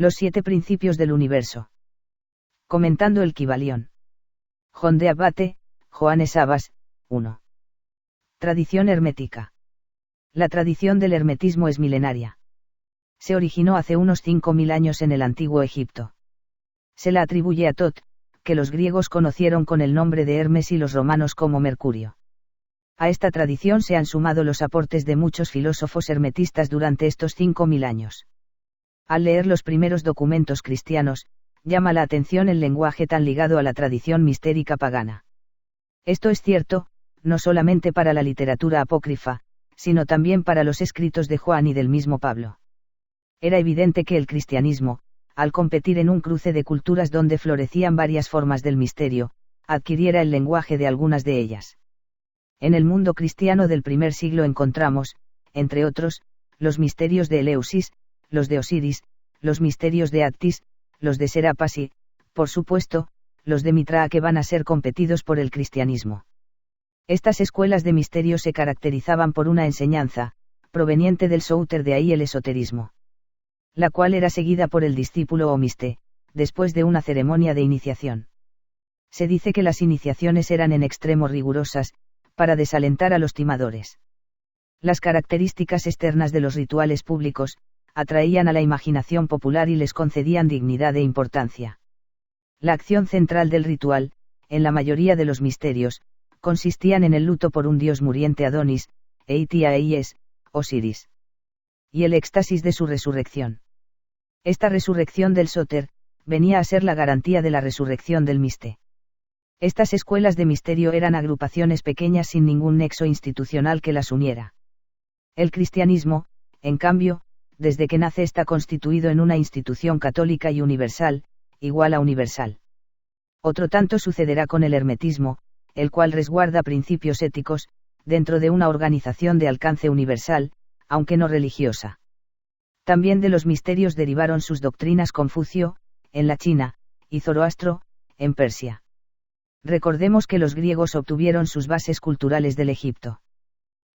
Los 7 principios del universo. Comentando el Kybalión. John de Abate, Johannes Abbas, 1. Tradición hermética. La tradición del hermetismo es milenaria. Se originó hace unos 5000 años en el antiguo Egipto. Se la atribuye a Tot, que los griegos conocieron con el nombre de Hermes y los romanos como Mercurio. A esta tradición se han sumado los aportes de muchos filósofos hermetistas durante estos 5000 años. Al leer los primeros documentos cristianos, llama la atención el lenguaje tan ligado a la tradición mistérica pagana. Esto es cierto, no solamente para la literatura apócrifa, sino también para los escritos de Juan y del mismo Pablo. Era evidente que el cristianismo, al competir en un cruce de culturas donde florecían varias formas del misterio, adquiriera el lenguaje de algunas de ellas. En el mundo cristiano del primer siglo encontramos, entre otros, los misterios de Eleusis, los de Osiris, los misterios de Actis, los de Serapas y, por supuesto, los de Mitra que van a ser competidos por el cristianismo. Estas escuelas de misterio se caracterizaban por una enseñanza, proveniente del Souter, de ahí el esoterismo, la cual era seguida por el discípulo o miste, después de una ceremonia de iniciación. Se dice que las iniciaciones eran en extremo rigurosas, para desalentar a los timadores. Las características externas de los rituales públicos, atraían a la imaginación popular y les concedían dignidad e importancia. La acción central del ritual, en la mayoría de los misterios, consistían en el luto por un dios muriente Adonis, Eitiaes, Osiris. Y el éxtasis de su resurrección. Esta resurrección del Soter, venía a ser la garantía de la resurrección del miste. Estas escuelas de misterio eran agrupaciones pequeñas sin ningún nexo institucional que las uniera. El cristianismo, en cambio, desde que nace está constituido en una institución católica y universal, igual a universal. Otro tanto sucederá con el hermetismo, el cual resguarda principios éticos, dentro de una organización de alcance universal, aunque no religiosa. También de los misterios derivaron sus doctrinas Confucio, en la China, y Zoroastro, en Persia. Recordemos que los griegos obtuvieron sus bases culturales del Egipto.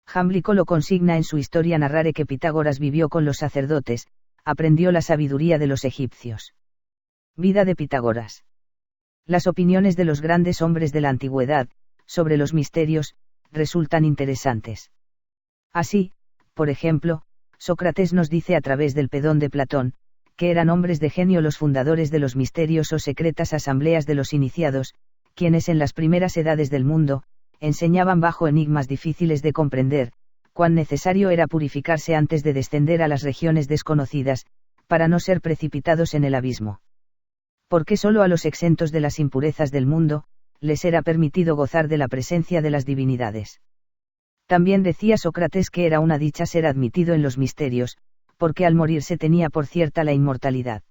Jámblico lo consigna en su Historia Narrare que Pitágoras vivió con los sacerdotes, aprendió la sabiduría de los egipcios. Vida de Pitágoras. Las opiniones de los grandes hombres de la antigüedad, sobre los misterios, resultan interesantes. Así, por ejemplo, Sócrates nos dice a través del Pedón de Platón, que eran hombres de genio los fundadores de los misterios o secretas asambleas de los iniciados, quienes en las primeras edades del mundo, enseñaban bajo enigmas difíciles de comprender, cuán necesario era purificarse antes de descender a las regiones desconocidas, para no ser precipitados en el abismo. Porque solo a los exentos de las impurezas del mundo, les era permitido gozar de la presencia de las divinidades. También decía Sócrates que era una dicha ser admitido en los misterios, porque al morir se tenía por cierta la inmortalidad.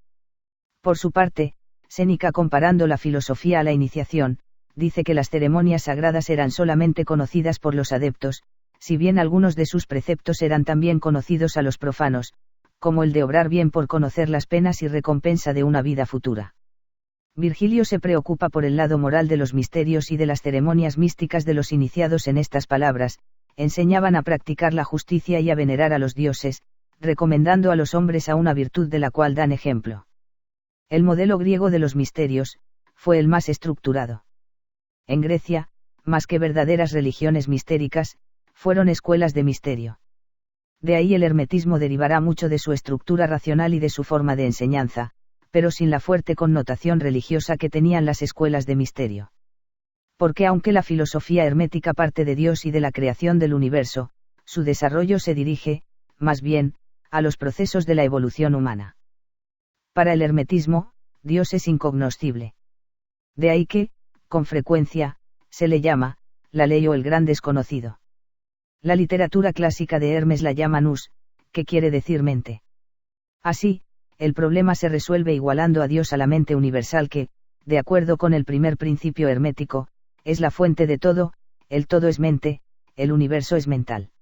Por su parte, Séneca, comparando la filosofía a la iniciación, dice que las ceremonias sagradas eran solamente conocidas por los adeptos, si bien algunos de sus preceptos eran también conocidos a los profanos, como el de obrar bien por conocer las penas y recompensa de una vida futura. Virgilio se preocupa por el lado moral de los misterios y de las ceremonias místicas de los iniciados en estas palabras: enseñaban a practicar la justicia y a venerar a los dioses, recomendando a los hombres a una virtud de la cual dan ejemplo. El modelo griego de los misterios fue el más estructurado. En Grecia, más que verdaderas religiones mistéricas, fueron escuelas de misterio. De ahí el hermetismo derivará mucho de su estructura racional y de su forma de enseñanza, pero sin la fuerte connotación religiosa que tenían las escuelas de misterio. Porque aunque la filosofía hermética parte de Dios y de la creación del universo, su desarrollo se dirige, más bien, a los procesos de la evolución humana. Para el hermetismo, Dios es incognoscible. De ahí que, con frecuencia, se le llama la ley o el gran desconocido. La literatura clásica de Hermes la llama nous, que quiere decir mente. Así, el problema se resuelve igualando a Dios a la mente universal que, de acuerdo con el primer principio hermético, es la fuente de todo, el todo es mente, el universo es mental.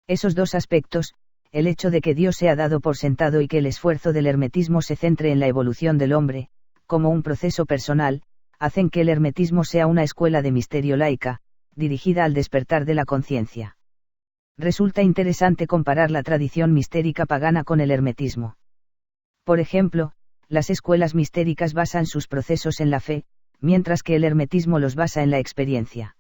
Esos dos aspectos, el hecho de que Dios sea dado por sentado y que el esfuerzo del hermetismo se centre en la evolución del hombre, como un proceso personal, hacen que el hermetismo sea una escuela de misterio laica, dirigida al despertar de la conciencia. Resulta interesante comparar la tradición mistérica pagana con el hermetismo. Por ejemplo, las escuelas mistéricas basan sus procesos en la fe, mientras que el hermetismo los basa en la experiencia.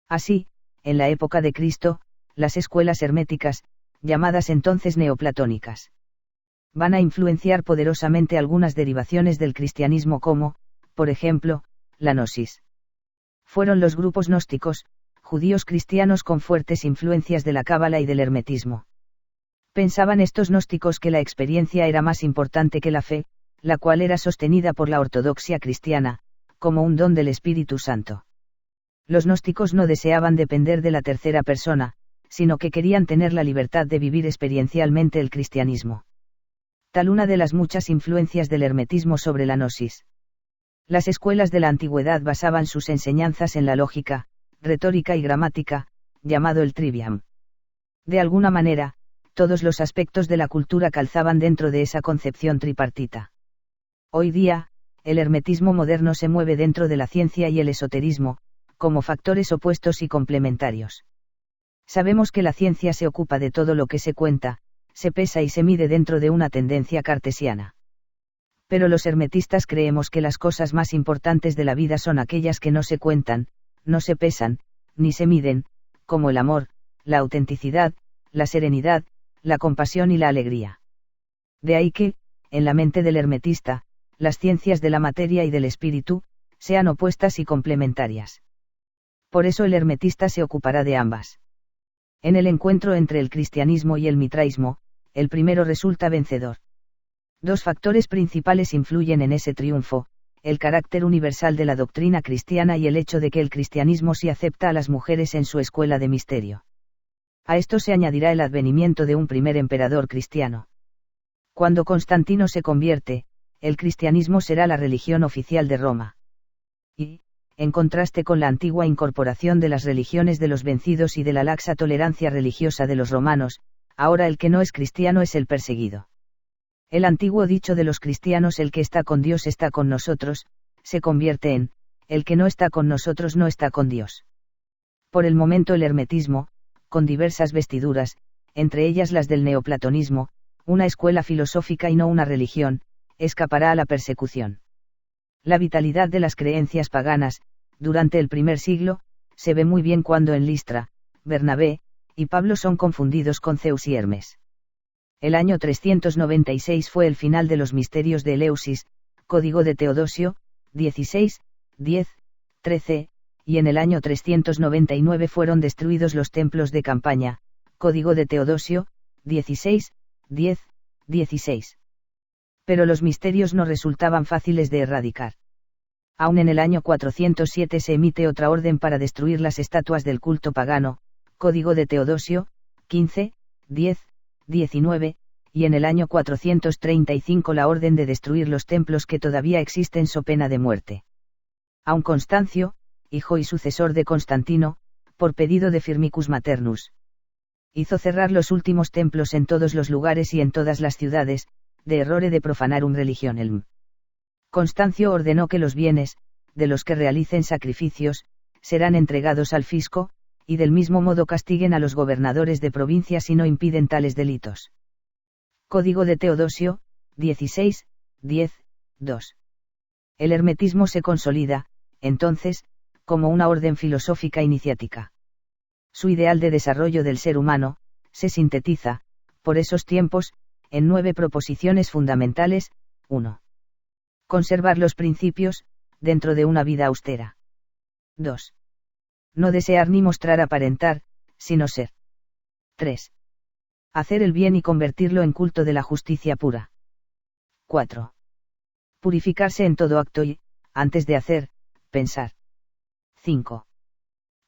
Así, en la época de Cristo, las escuelas herméticas, llamadas entonces neoplatónicas, van a influenciar poderosamente algunas derivaciones del cristianismo como, por ejemplo, la gnosis. Fueron los grupos gnósticos, judíos cristianos con fuertes influencias de la cábala y del hermetismo. Pensaban estos gnósticos que la experiencia era más importante que la fe, la cual era sostenida por la ortodoxia cristiana, como un don del Espíritu Santo. Los gnósticos no deseaban depender de la tercera persona, sino que querían tener la libertad de vivir experiencialmente el cristianismo. Tal una de las muchas influencias del hermetismo sobre la gnosis. Las escuelas de la antigüedad basaban sus enseñanzas en la lógica, retórica y gramática, llamado el trivium. De alguna manera, todos los aspectos de la cultura calzaban dentro de esa concepción tripartita. Hoy día, el hermetismo moderno se mueve dentro de la ciencia y el esoterismo, como factores opuestos y complementarios. Sabemos que la ciencia se ocupa de todo lo que se cuenta, se pesa y se mide dentro de una tendencia cartesiana. Pero los hermetistas creemos que las cosas más importantes de la vida son aquellas que no se cuentan, no se pesan, ni se miden, como el amor, la autenticidad, la serenidad, la compasión y la alegría. De ahí que, en la mente del hermetista, las ciencias de la materia y del espíritu, sean opuestas y complementarias. Por eso el hermetista se ocupará de ambas. En el encuentro entre el cristianismo y el mitraísmo, el primero resulta vencedor. Dos factores principales influyen en ese triunfo: el carácter universal de la doctrina cristiana y el hecho de que el cristianismo sí acepta a las mujeres en su escuela de misterio. A esto se añadirá el advenimiento de un primer emperador cristiano. Cuando Constantino se convierte, el cristianismo será la religión oficial de Roma. Y, en contraste con la antigua incorporación de las religiones de los vencidos y de la laxa tolerancia religiosa de los romanos, ahora el que no es cristiano es el perseguido. El antiguo dicho de los cristianos "el que está con Dios está con nosotros", se convierte en "el que no está con nosotros no está con Dios". Por el momento el hermetismo, con diversas vestiduras, entre ellas las del neoplatonismo, una escuela filosófica y no una religión, escapará a la persecución. La vitalidad de las creencias paganas, durante el primer siglo, se ve muy bien cuando en Listra, Bernabé y Pablo son confundidos con Zeus y Hermes. El año 396 fue el final de los misterios de Eleusis, código de Teodosio, 16, 10, 13, y en el año 399 fueron destruidos los templos de Campaña, código de Teodosio, 16, 10, 16. Pero los misterios no resultaban fáciles de erradicar. Aún en el año 407 se emite otra orden para destruir las estatuas del culto pagano, código de Teodosio, 15, 10, 19, y en el año 435 la orden de destruir los templos que todavía existen so pena de muerte. Aun Constancio, hijo y sucesor de Constantino, por pedido de Firmicus Maternus, hizo cerrar los últimos templos en todos los lugares y en todas las ciudades, de errore de profanarum religionem. Constancio ordenó que los bienes, de los que realicen sacrificios, serán entregados al fisco, y del mismo modo castiguen a los gobernadores de provincia si no impiden tales delitos. Código de Teodosio, 16, 10, 2. El hermetismo se consolida, entonces, como una orden filosófica iniciática. Su ideal de desarrollo del ser humano, se sintetiza, por esos tiempos, en 9 proposiciones fundamentales. 1. Conservar los principios, dentro de una vida austera. 2. No desear ni mostrar aparentar, sino ser. 3. Hacer el bien y convertirlo en culto de la justicia pura. 4. Purificarse en todo acto y, antes de hacer, pensar. 5.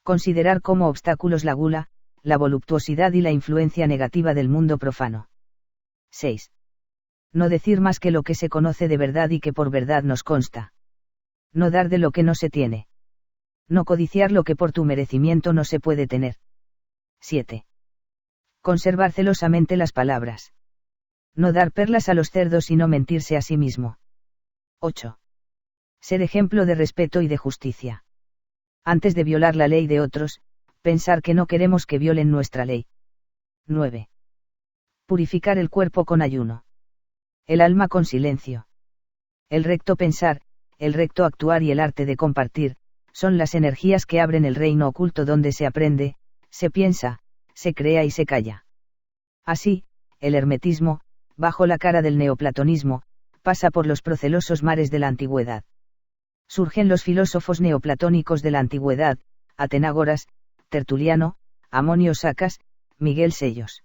Considerar como obstáculos la gula, la voluptuosidad y la influencia negativa del mundo profano. 6. No decir más que lo que se conoce de verdad y que por verdad nos consta. No dar de lo que no se tiene. No codiciar lo que por tu merecimiento no se puede tener. 7. Conservar celosamente las palabras. No dar perlas a los cerdos y no mentirse a sí mismo. 8. Ser ejemplo de respeto y de justicia. Antes de violar la ley de otros, pensar que no queremos que violen nuestra ley. 9. Purificar el cuerpo con ayuno. El alma con silencio. El recto pensar, el recto actuar y el arte de compartir, son las energías que abren el reino oculto donde se aprende, se piensa, se crea y se calla. Así, el hermetismo, bajo la cara del neoplatonismo, pasa por los procelosos mares de la antigüedad. Surgen los filósofos neoplatónicos de la antigüedad, Atenágoras, Tertuliano, Amonio Sacas, Miguel Sellos.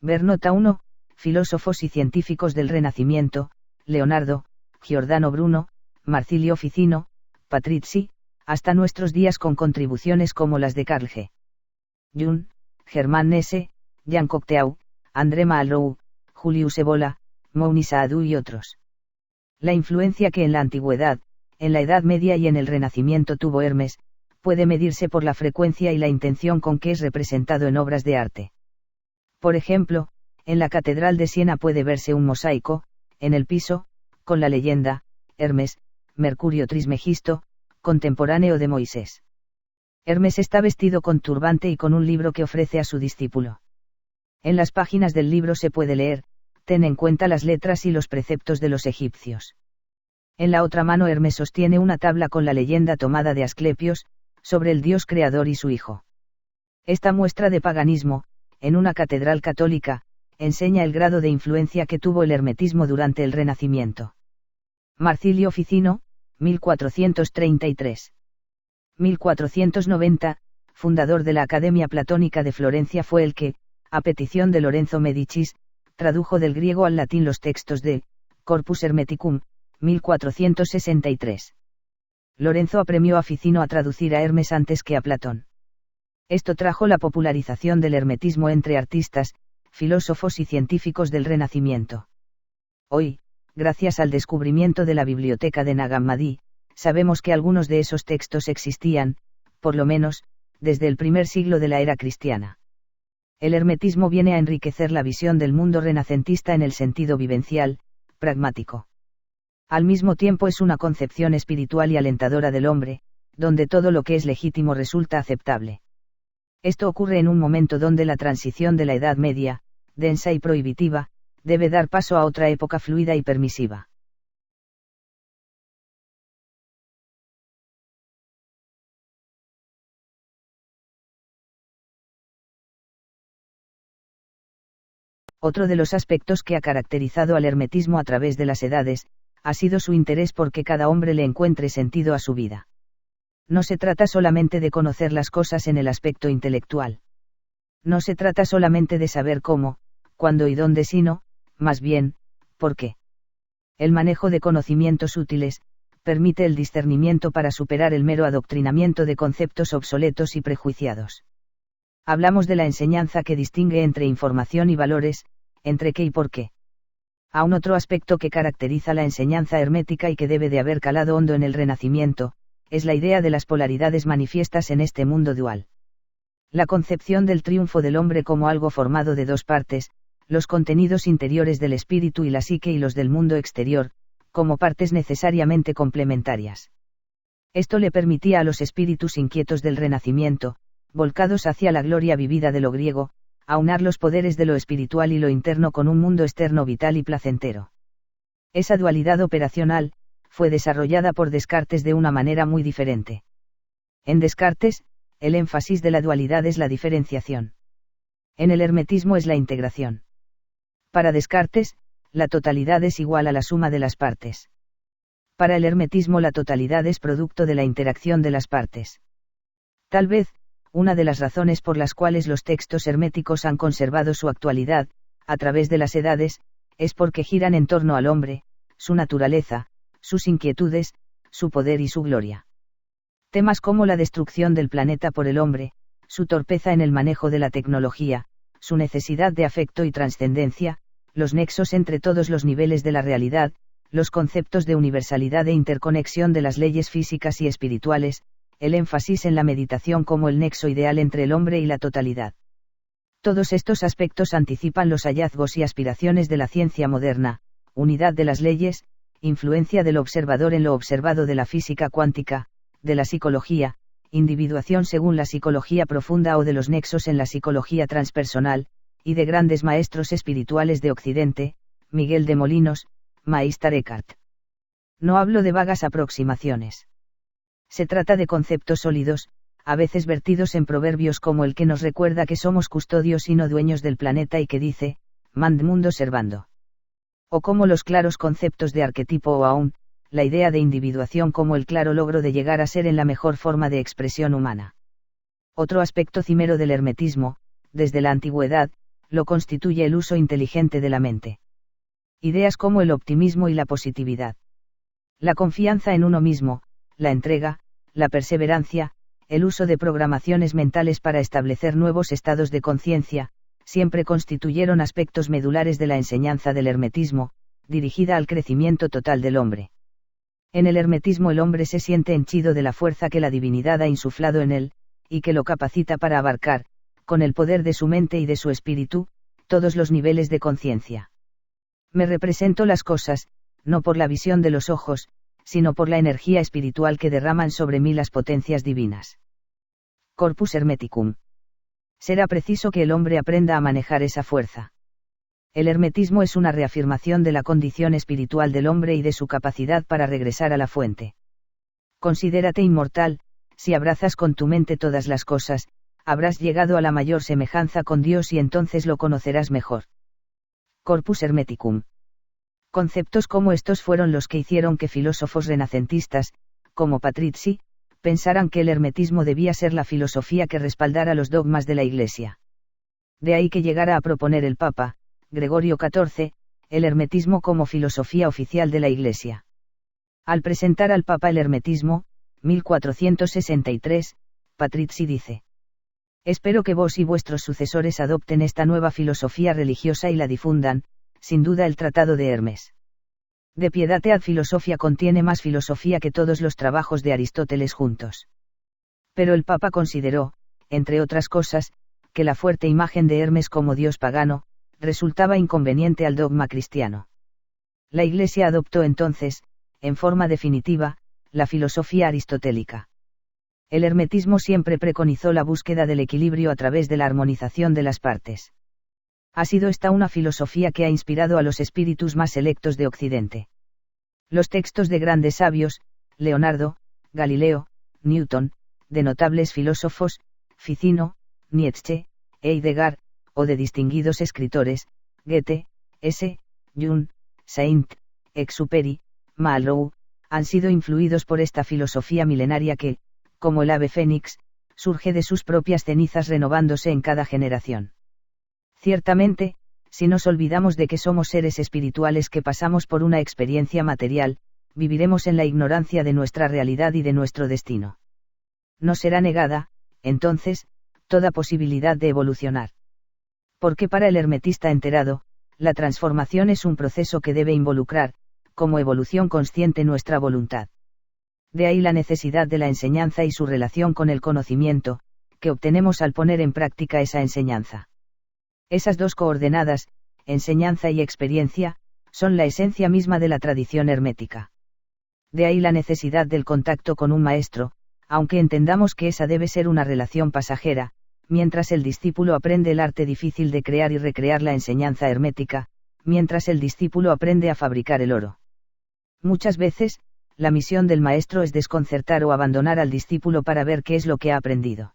Ver nota 1, filósofos y científicos del Renacimiento, Leonardo, Giordano Bruno, Marsilio Ficino, Patrizzi, hasta nuestros días con contribuciones como las de Carl G. Jung, Germán Nesse, Jean Cocteau, André Malraux, Julius Evola, Mouni Saadou y otros. La influencia que en la antigüedad, en la Edad Media y en el Renacimiento tuvo Hermes, puede medirse por la frecuencia y la intención con que es representado en obras de arte. Por ejemplo, en la Catedral de Siena puede verse un mosaico, en el piso, con la leyenda, Hermes, Mercurio Trismegisto, contemporáneo de Moisés. Hermes está vestido con turbante y con un libro que ofrece a su discípulo. En las páginas del libro se puede leer, ten en cuenta las letras y los preceptos de los egipcios. En la otra mano Hermes sostiene una tabla con la leyenda tomada de Asclepios, sobre el dios creador y su hijo. Esta muestra de paganismo, en una catedral católica, enseña el grado de influencia que tuvo el hermetismo durante el Renacimiento. Marsilio Ficino, 1433. 1490, fundador de la Academia Platónica de Florencia, fue el que, a petición de Lorenzo Medicis, tradujo del griego al latín los textos de Corpus Hermeticum, 1463. Lorenzo apremió a Ficino a traducir a Hermes antes que a Platón. Esto trajo la popularización del hermetismo entre artistas, filósofos y científicos del Renacimiento. Hoy, gracias al descubrimiento de la biblioteca de Nag Hammadi, sabemos que algunos de esos textos existían, por lo menos, desde el primer siglo de la era cristiana. El hermetismo viene a enriquecer la visión del mundo renacentista en el sentido vivencial, pragmático. Al mismo tiempo es una concepción espiritual y alentadora del hombre, donde todo lo que es legítimo resulta aceptable. Esto ocurre en un momento donde la transición de la Edad Media, densa y prohibitiva, debe dar paso a otra época fluida y permisiva. Otro de los aspectos que ha caracterizado al hermetismo a través de las edades, ha sido su interés por que cada hombre le encuentre sentido a su vida. No se trata solamente de conocer las cosas en el aspecto intelectual. No se trata solamente de saber cómo, cuándo y dónde, sino, más bien, por qué. El manejo de conocimientos útiles, permite el discernimiento para superar el mero adoctrinamiento de conceptos obsoletos y prejuiciados. Hablamos de la enseñanza que distingue entre información y valores, entre qué y por qué. A un otro aspecto que caracteriza la enseñanza hermética y que debe de haber calado hondo en el Renacimiento, es la idea de las polaridades manifiestas en este mundo dual. La concepción del triunfo del hombre como algo formado de dos partes, los contenidos interiores del espíritu y la psique y los del mundo exterior, como partes necesariamente complementarias. Esto le permitía a los espíritus inquietos del Renacimiento, volcados hacia la gloria vivida de lo griego, aunar los poderes de lo espiritual y lo interno con un mundo externo vital y placentero. Esa dualidad operacional, fue desarrollada por Descartes de una manera muy diferente. En Descartes, el énfasis de la dualidad es la diferenciación. En el hermetismo es la integración. Para Descartes, la totalidad es igual a la suma de las partes. Para el hermetismo la totalidad es producto de la interacción de las partes. Tal vez, una de las razones por las cuales los textos herméticos han conservado su actualidad, a través de las edades, es porque giran en torno al hombre, su naturaleza, sus inquietudes, su poder y su gloria. Temas como la destrucción del planeta por el hombre, su torpeza en el manejo de la tecnología, su necesidad de afecto y trascendencia, los nexos entre todos los niveles de la realidad, los conceptos de universalidad e interconexión de las leyes físicas y espirituales, el énfasis en la meditación como el nexo ideal entre el hombre y la totalidad. Todos estos aspectos anticipan los hallazgos y aspiraciones de la ciencia moderna, unidad de las leyes, influencia del observador en lo observado de la física cuántica, de la psicología, individuación según la psicología profunda o de los nexos en la psicología transpersonal, y de grandes maestros espirituales de Occidente, Miguel de Molinos, Meister Eckhart. No hablo de vagas aproximaciones. Se trata de conceptos sólidos, a veces vertidos en proverbios como el que nos recuerda que somos custodios y no dueños del planeta y que dice, mand mundo servando. O como los claros conceptos de arquetipo o aún, la idea de individuación como el claro logro de llegar a ser en la mejor forma de expresión humana. Otro aspecto cimero del hermetismo, desde la antigüedad, lo constituye el uso inteligente de la mente. Ideas como el optimismo y la positividad. La confianza en uno mismo, la entrega, la perseverancia, el uso de programaciones mentales para establecer nuevos estados de conciencia, siempre constituyeron aspectos medulares de la enseñanza del hermetismo, dirigida al crecimiento total del hombre. En el hermetismo el hombre se siente henchido de la fuerza que la divinidad ha insuflado en él, y que lo capacita para abarcar, con el poder de su mente y de su espíritu, todos los niveles de conciencia. Me represento las cosas, no por la visión de los ojos, sino por la energía espiritual que derraman sobre mí las potencias divinas. Corpus Hermeticum. Será preciso que el hombre aprenda a manejar esa fuerza. El hermetismo es una reafirmación de la condición espiritual del hombre y de su capacidad para regresar a la fuente. Considérate inmortal, si abrazas con tu mente todas las cosas, habrás llegado a la mayor semejanza con Dios y entonces lo conocerás mejor. Corpus Hermeticum. Conceptos como estos fueron los que hicieron que filósofos renacentistas, como Patrizzi, pensaran que el hermetismo debía ser la filosofía que respaldara los dogmas de la Iglesia. De ahí que llegara a proponer el Papa, Gregorio XIV, el hermetismo como filosofía oficial de la Iglesia. Al presentar al Papa el hermetismo, 1463, Patrizzi dice: espero que vos y vuestros sucesores adopten esta nueva filosofía religiosa y la difundan, sin duda el Tratado de Hermes. De Pietate ad Filosofia contiene más filosofía que todos los trabajos de Aristóteles juntos. Pero el Papa consideró, entre otras cosas, que la fuerte imagen de Hermes como dios pagano, resultaba inconveniente al dogma cristiano. La Iglesia adoptó entonces, en forma definitiva, la filosofía aristotélica. El hermetismo siempre preconizó la búsqueda del equilibrio a través de la armonización de las partes. Ha sido esta una filosofía que ha inspirado a los espíritus más selectos de Occidente. Los textos de grandes sabios, Leonardo, Galileo, Newton, de notables filósofos, Ficino, Nietzsche, Heidegger, o de distinguidos escritores, Goethe, S. Jung, Saint-Exupéry, Malraux, han sido influidos por esta filosofía milenaria que, como el ave fénix, surge de sus propias cenizas renovándose en cada generación. Ciertamente, si nos olvidamos de que somos seres espirituales que pasamos por una experiencia material, viviremos en la ignorancia de nuestra realidad y de nuestro destino. Nos será negada, entonces, toda posibilidad de evolucionar. Porque para el hermetista enterado, la transformación es un proceso que debe involucrar, como evolución consciente, nuestra voluntad. De ahí la necesidad de la enseñanza y su relación con el conocimiento, que obtenemos al poner en práctica esa enseñanza. Esas dos coordenadas, enseñanza y experiencia, son la esencia misma de la tradición hermética. De ahí la necesidad del contacto con un maestro, aunque entendamos que esa debe ser una relación pasajera, mientras el discípulo aprende el arte difícil de crear y recrear la enseñanza hermética, mientras el discípulo aprende a fabricar el oro. Muchas veces, la misión del maestro es desconcertar o abandonar al discípulo para ver qué es lo que ha aprendido.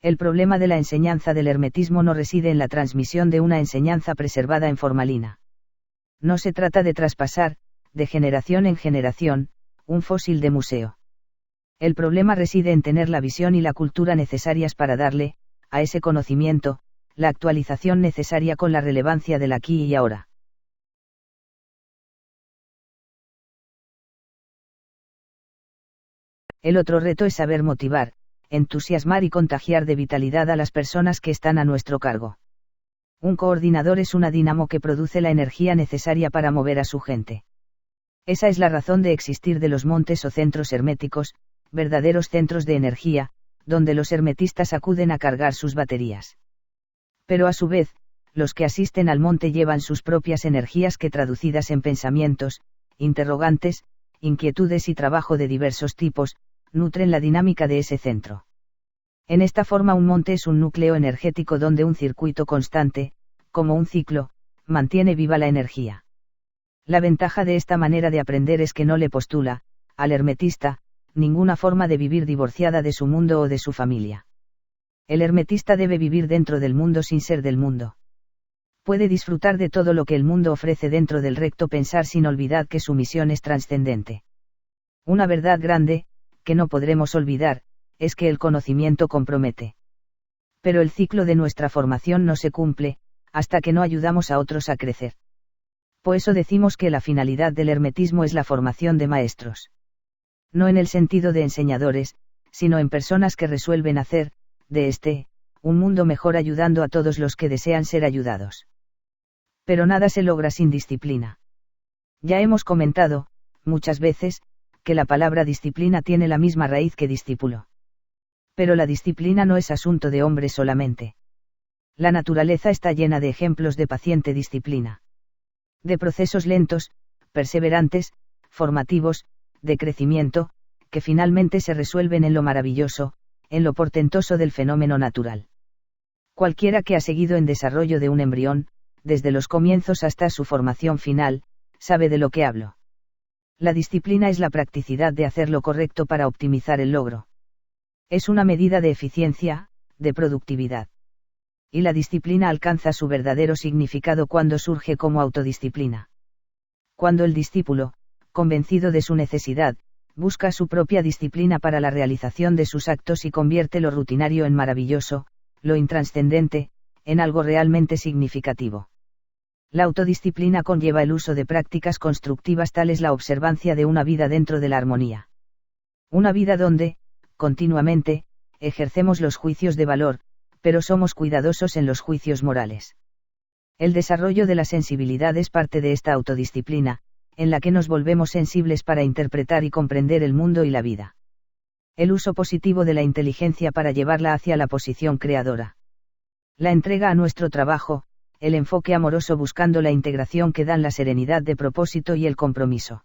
El problema de la enseñanza del hermetismo no reside en la transmisión de una enseñanza preservada en formalina. No se trata de traspasar, de generación en generación, un fósil de museo. El problema reside en tener la visión y la cultura necesarias para darle, a ese conocimiento, la actualización necesaria con la relevancia del aquí y ahora. El otro reto es saber motivar, entusiasmar y contagiar de vitalidad a las personas que están a nuestro cargo. Un coordinador es una dínamo que produce la energía necesaria para mover a su gente. Esa es la razón de existir de los montes o centros herméticos, verdaderos centros de energía, donde los hermetistas acuden a cargar sus baterías. Pero a su vez, los que asisten al monte llevan sus propias energías que, traducidas en pensamientos, interrogantes, inquietudes y trabajo de diversos tipos, nutren la dinámica de ese centro. En esta forma un monte es un núcleo energético donde un circuito constante, como un ciclo, mantiene viva la energía. La ventaja de esta manera de aprender es que no le postula, al hermetista, ninguna forma de vivir divorciada de su mundo o de su familia. El hermetista debe vivir dentro del mundo sin ser del mundo. Puede disfrutar de todo lo que el mundo ofrece dentro del recto pensar sin olvidar que su misión es trascendente. Una verdad grande, que no podremos olvidar, es que el conocimiento compromete. Pero el ciclo de nuestra formación no se cumple, hasta que no ayudamos a otros a crecer. Por eso decimos que la finalidad del hermetismo es la formación de maestros. No en el sentido de enseñadores, sino en personas que resuelven hacer, un mundo mejor ayudando a todos los que desean ser ayudados. Pero nada se logra sin disciplina. Ya hemos comentado, muchas veces, que la palabra disciplina tiene la misma raíz que discípulo. Pero la disciplina no es asunto de hombres solamente. La naturaleza está llena de ejemplos de paciente disciplina. De procesos lentos, perseverantes, formativos, de crecimiento, que finalmente se resuelven en lo maravilloso, en lo portentoso del fenómeno natural. Cualquiera que ha seguido en desarrollo de un embrión, desde los comienzos hasta su formación final, sabe de lo que hablo. La disciplina es la practicidad de hacer lo correcto para optimizar el logro. Es una medida de eficiencia, de productividad. Y la disciplina alcanza su verdadero significado cuando surge como autodisciplina. Cuando el discípulo, convencido de su necesidad, busca su propia disciplina para la realización de sus actos y convierte lo rutinario en maravilloso, lo intranscendente, en algo realmente significativo. La autodisciplina conlleva el uso de prácticas constructivas tales la observancia de una vida dentro de la armonía. Una vida donde, continuamente, ejercemos los juicios de valor, pero somos cuidadosos en los juicios morales. El desarrollo de la sensibilidad es parte de esta autodisciplina, en la que nos volvemos sensibles para interpretar y comprender el mundo y la vida. El uso positivo de la inteligencia para llevarla hacia la posición creadora. La entrega a nuestro trabajo, el enfoque amoroso buscando la integración que dan la serenidad de propósito y el compromiso.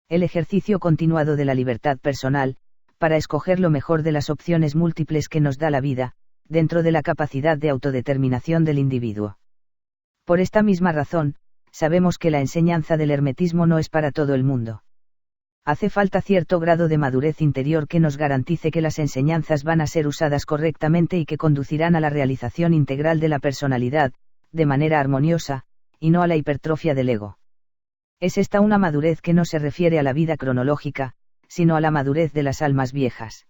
El ejercicio continuado de la libertad personal, para escoger lo mejor de las opciones múltiples que nos da la vida, dentro de la capacidad de autodeterminación del individuo. Por esta misma razón, sabemos que la enseñanza del hermetismo no es para todo el mundo. Hace falta cierto grado de madurez interior que nos garantice que las enseñanzas van a ser usadas correctamente y que conducirán a la realización integral de la personalidad, de manera armoniosa, y no a la hipertrofia del ego. Es esta una madurez que no se refiere a la vida cronológica, sino a la madurez de las almas viejas.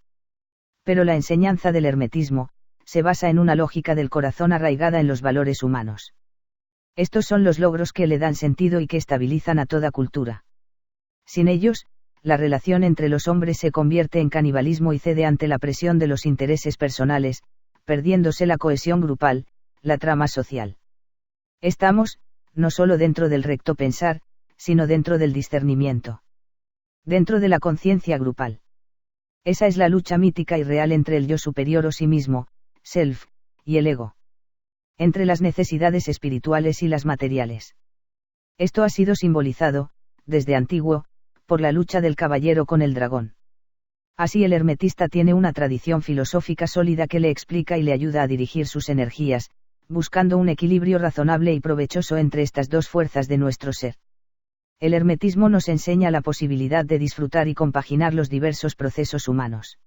Pero la enseñanza del hermetismo, se basa en una lógica del corazón arraigada en los valores humanos. Estos son los logros que le dan sentido y que estabilizan a toda cultura. Sin ellos, la relación entre los hombres se convierte en canibalismo y cede ante la presión de los intereses personales, perdiéndose la cohesión grupal, la trama social. Estamos, no solo dentro del recto pensar, sino dentro del discernimiento. Dentro de la conciencia grupal. Esa es la lucha mítica y real entre el yo superior o sí mismo, self, y el ego. Entre las necesidades espirituales y las materiales. Esto ha sido simbolizado, desde antiguo, por la lucha del caballero con el dragón. Así el hermetista tiene una tradición filosófica sólida que le explica y le ayuda a dirigir sus energías, buscando un equilibrio razonable y provechoso entre estas dos fuerzas de nuestro ser. El hermetismo nos enseña la posibilidad de disfrutar y compaginar los diversos procesos humanos.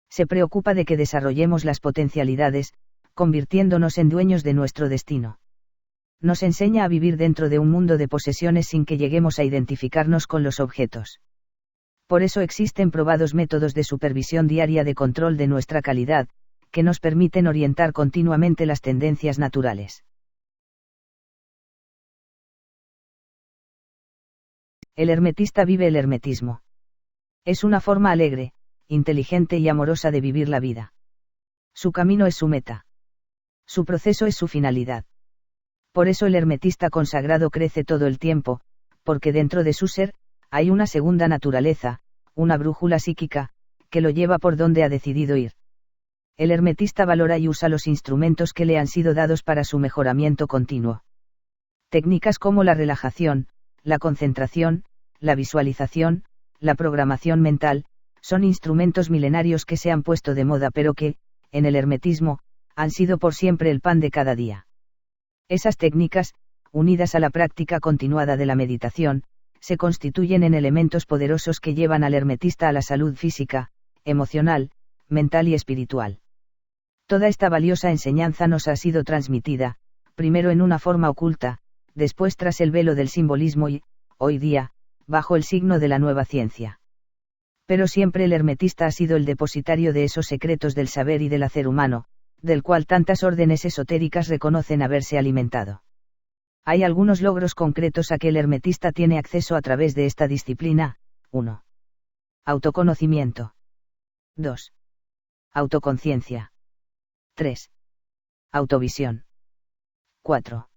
Se preocupa de que desarrollemos las potencialidades, convirtiéndonos en dueños de nuestro destino. Nos enseña a vivir dentro de un mundo de posesiones sin que lleguemos a identificarnos con los objetos. Por eso existen probados métodos de supervisión diaria de control de nuestra calidad, que nos permiten orientar continuamente las tendencias naturales. El hermetista vive el hermetismo. Es una forma alegre, inteligente y amorosa de vivir la vida. Su camino es su meta. Su proceso es su finalidad. Por eso el hermetista consagrado crece todo el tiempo, porque dentro de su ser, hay una segunda naturaleza, una brújula psíquica, que lo lleva por donde ha decidido ir. El hermetista valora y usa los instrumentos que le han sido dados para su mejoramiento continuo. Técnicas como la relajación, la concentración, la visualización, la programación mental, son instrumentos milenarios que se han puesto de moda pero que, en el hermetismo, han sido por siempre el pan de cada día. Esas técnicas, unidas a la práctica continuada de la meditación, se constituyen en elementos poderosos que llevan al hermetista a la salud física, emocional, mental y espiritual. Toda esta valiosa enseñanza nos ha sido transmitida, primero en una forma oculta, después tras el velo del simbolismo y, hoy día, bajo el signo de la nueva ciencia. Pero siempre el hermetista ha sido el depositario de esos secretos del saber y del hacer humano, del cual tantas órdenes esotéricas reconocen haberse alimentado. Hay algunos logros concretos a que el hermetista tiene acceso a través de esta disciplina. 1. Autoconocimiento. 2. Autoconciencia. 3. Autovisión. 4.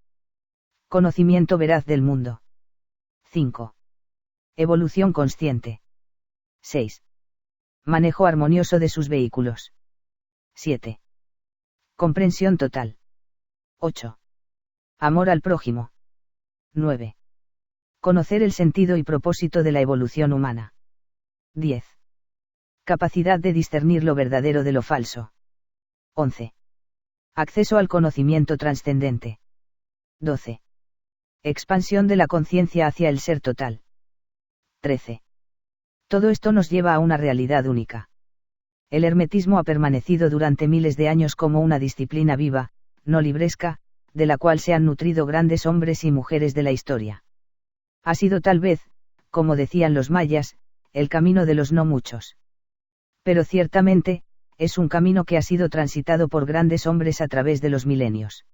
Conocimiento veraz del mundo. 5. Evolución consciente. 6. Manejo armonioso de sus vehículos. 7. Comprensión total. 8. Amor al prójimo. 9. Conocer el sentido y propósito de la evolución humana. 10. Capacidad de discernir lo verdadero de lo falso. 11. Acceso al conocimiento trascendente. 12. Expansión de la conciencia hacia el ser total. 13. Todo esto nos lleva a una realidad única. El hermetismo ha permanecido durante miles de años como una disciplina viva, no libresca, de la cual se han nutrido grandes hombres y mujeres de la historia. Ha sido tal vez, como decían los mayas, el camino de los no muchos. Pero ciertamente, es un camino que ha sido transitado por grandes hombres a través de los milenios.